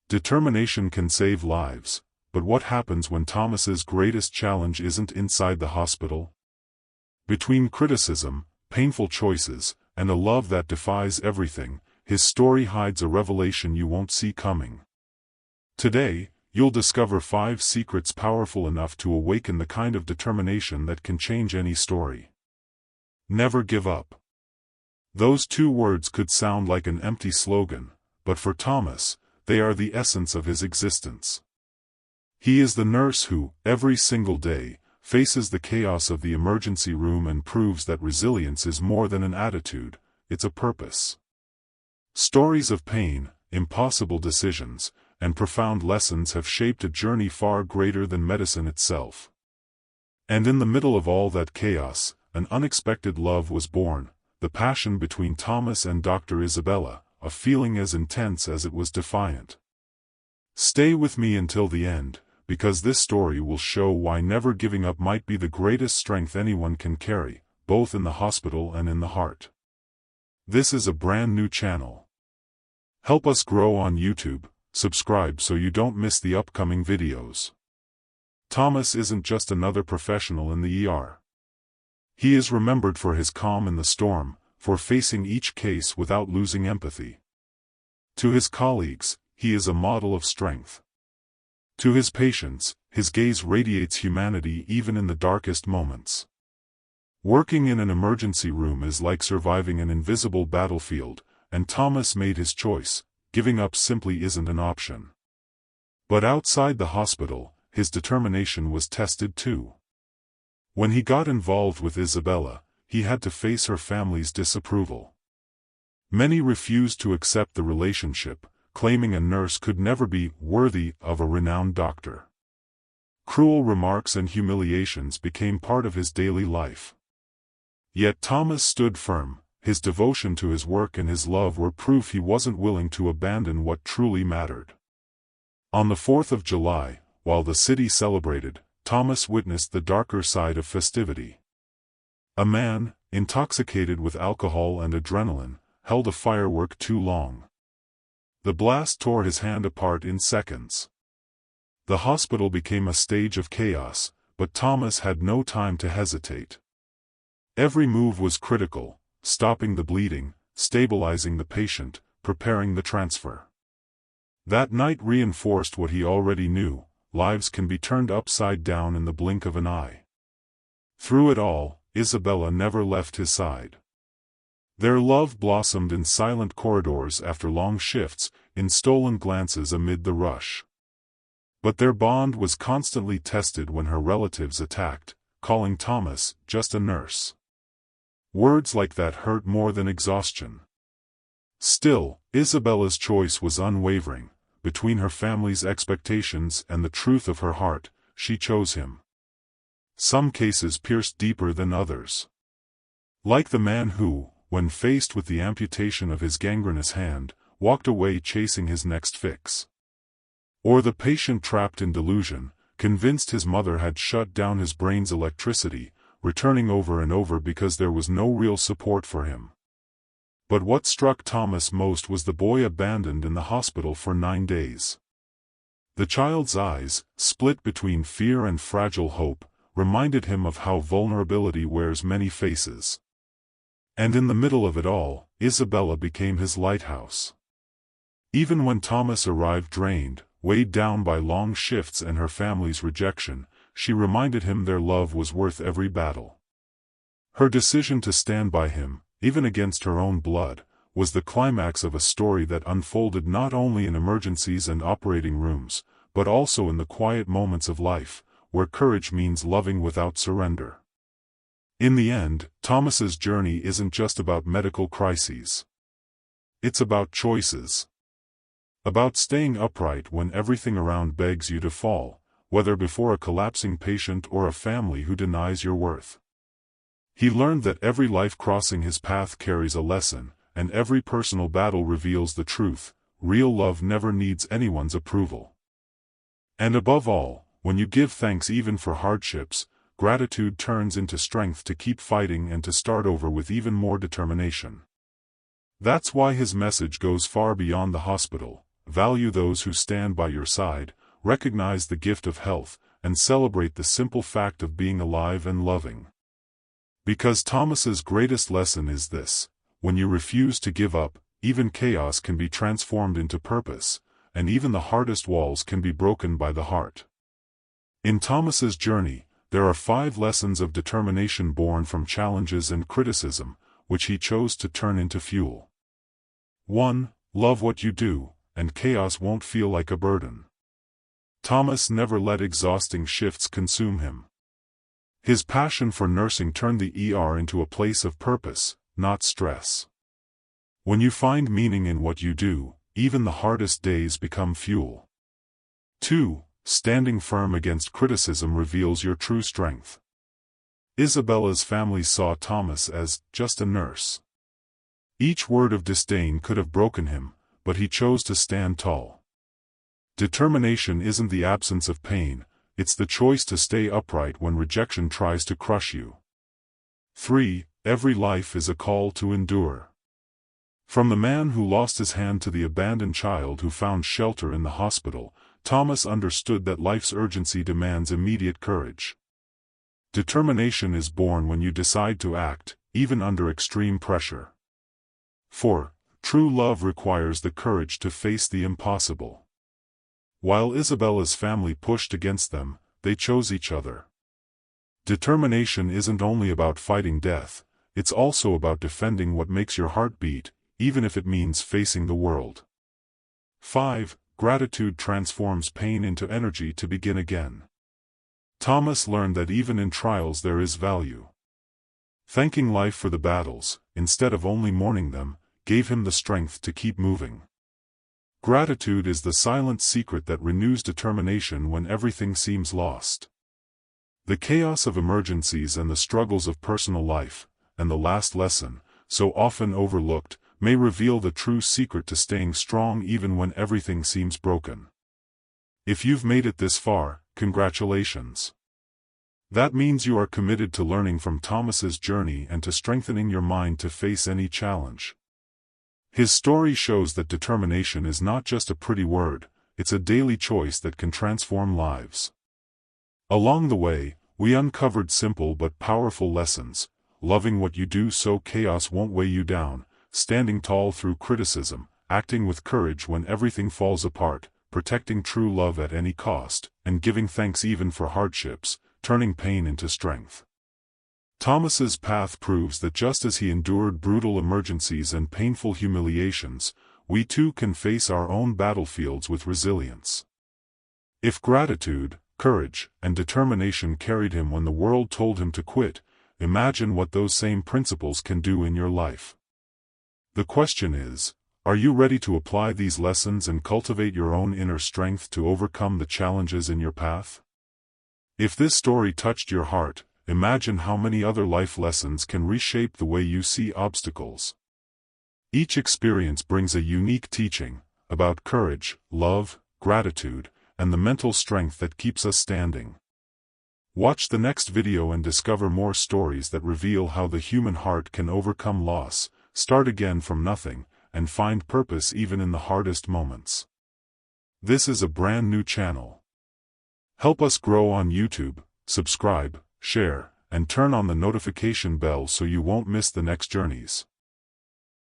Determination can save lives, but what happens when Thomas's greatest challenge isn't inside the hospital? Between criticism, painful choices, and a love that defies everything, his story hides a revelation you won't see coming. Today, you'll discover 5 secrets powerful enough to awaken the kind of determination that can change any story. Never give up. Those 2 words could sound like an empty slogan, but for Thomas, they are the essence of his existence. He is the nurse who, every single day, faces the chaos of the emergency room and proves that resilience is more than an attitude, it's a purpose. Stories of pain, impossible decisions, and profound lessons have shaped a journey far greater than medicine itself. And in the middle of all that chaos, an unexpected love was born, the passion between Thomas and Dr. Isabella, a feeling as intense as it was defiant. Stay with me until the end, because this story will show why never giving up might be the greatest strength anyone can carry, both in the hospital and in the heart. This is a brand new channel. Help us grow on YouTube, subscribe so you don't miss the upcoming videos. Thomas isn't just another professional in the ER. He is remembered for his calm in the storm, for facing each case without losing empathy. To his colleagues, he is a model of strength. To his patients, his gaze radiates humanity even in the darkest moments. Working in an emergency room is like surviving an invisible battlefield, and Thomas made his choice. Giving up simply isn't an option. But outside the hospital, his determination was tested too. When he got involved with Isabella, he had to face her family's disapproval. Many refused to accept the relationship, claiming a nurse could never be worthy of a renowned doctor. Cruel remarks and humiliations became part of his daily life. Yet Thomas stood firm. His devotion to his work and his love were proof he wasn't willing to abandon what truly mattered. On the 4th of July, while the city celebrated, Thomas witnessed the darker side of festivity. A man, intoxicated with alcohol and adrenaline, held a firework too long. The blast tore his hand apart in seconds. The hospital became a stage of chaos, but Thomas had no time to hesitate. Every move was critical, stopping the bleeding, stabilizing the patient, preparing the transfer. That night reinforced what he already knew: lives can be turned upside down in the blink of an eye. Through it all, Isabella never left his side. Their love blossomed in silent corridors after long shifts, in stolen glances amid the rush. But their bond was constantly tested when her relatives attacked, calling Thomas just a nurse. Words like that hurt more than exhaustion. Still, Isabella's choice was unwavering. Between her family's expectations and the truth of her heart, she chose him. Some cases pierced deeper than others. Like the man who, when faced with the amputation of his gangrenous hand, walked away chasing his next fix. Or the patient trapped in delusion, convinced his mother had shut down his brain's electricity, returning over and over because there was no real support for him. But what struck Thomas most was the boy abandoned in the hospital for 9 days. The child's eyes, split between fear and fragile hope, reminded him of how vulnerability wears many faces. And in the middle of it all, Isabella became his lighthouse. Even when Thomas arrived drained, weighed down by long shifts and her family's rejection, she reminded him their love was worth every battle. Her decision to stand by him, even against her own blood, was the climax of a story that unfolded not only in emergencies and operating rooms, but also in the quiet moments of life, where courage means loving without surrender. In the end, Thomas's journey isn't just about medical crises. It's about choices. About staying upright when everything around begs you to fall, whether before a collapsing patient or a family who denies your worth. He learned that every life crossing his path carries a lesson, and every personal battle reveals the truth: real love never needs anyone's approval. And above all, when you give thanks even for hardships, gratitude turns into strength to keep fighting and to start over with even more determination. That's why his message goes far beyond the hospital. value those who stand by your side, recognize the gift of health, and celebrate the simple fact of being alive and loving. Because Thomas's greatest lesson is this: when you refuse to give up, even chaos can be transformed into purpose, and even the hardest walls can be broken by the heart. In Thomas's journey, there are 5 lessons of determination born from challenges and criticism, which he chose to turn into fuel. 1. Love what you do, and chaos won't feel like a burden. Thomas never let exhausting shifts consume him. His passion for nursing turned the ER into a place of purpose, not stress. When you find meaning in what you do, even the hardest days become fuel. 2. Standing firm against criticism reveals your true strength. Isabella's family saw Thomas as just a nurse. Each word of disdain could have broken him, but he chose to stand tall. Determination isn't the absence of pain, it's the choice to stay upright when rejection tries to crush you. 3. Every life is a call to endure. From the man who lost his hand to the abandoned child who found shelter in the hospital, Thomas understood that life's urgency demands immediate courage. Determination is born when you decide to act, even under extreme pressure. 4. True love requires the courage to face the impossible. While Isabella's family pushed against them, they chose each other. Determination isn't only about fighting death, it's also about defending what makes your heart beat, even if it means facing the world. 5. Gratitude transforms pain into energy to begin again. Thomas learned that even in trials there is value. Thanking life for the battles, instead of only mourning them, gave him the strength to keep moving. Gratitude is the silent secret that renews determination when everything seems lost. The chaos of emergencies and the struggles of personal life, and the last lesson, so often overlooked, may reveal the true secret to staying strong even when everything seems broken. If you've made it this far, congratulations. That means you are committed to learning from Thomas's journey and to strengthening your mind to face any challenge. His story shows that determination is not just a pretty word, it's a daily choice that can transform lives. Along the way, we uncovered simple but powerful lessons: loving what you do so chaos won't weigh you down, standing tall through criticism, acting with courage when everything falls apart, protecting true love at any cost, and giving thanks even for hardships, turning pain into strength. Thomas's path proves that just as he endured brutal emergencies and painful humiliations, we too can face our own battlefields with resilience. If gratitude, courage, and determination carried him when the world told him to quit, imagine what those same principles can do in your life. The question is, are you ready to apply these lessons and cultivate your own inner strength to overcome the challenges in your path? If this story touched your heart, imagine how many other life lessons can reshape the way you see obstacles. Each experience brings a unique teaching about courage, love, gratitude, and the mental strength that keeps us standing. Watch the next video and discover more stories that reveal how the human heart can overcome loss, start again from nothing, and find purpose even in the hardest moments. This is a brand new channel. Help us grow on YouTube, subscribe, share, and turn on the notification bell so you won't miss the next journeys.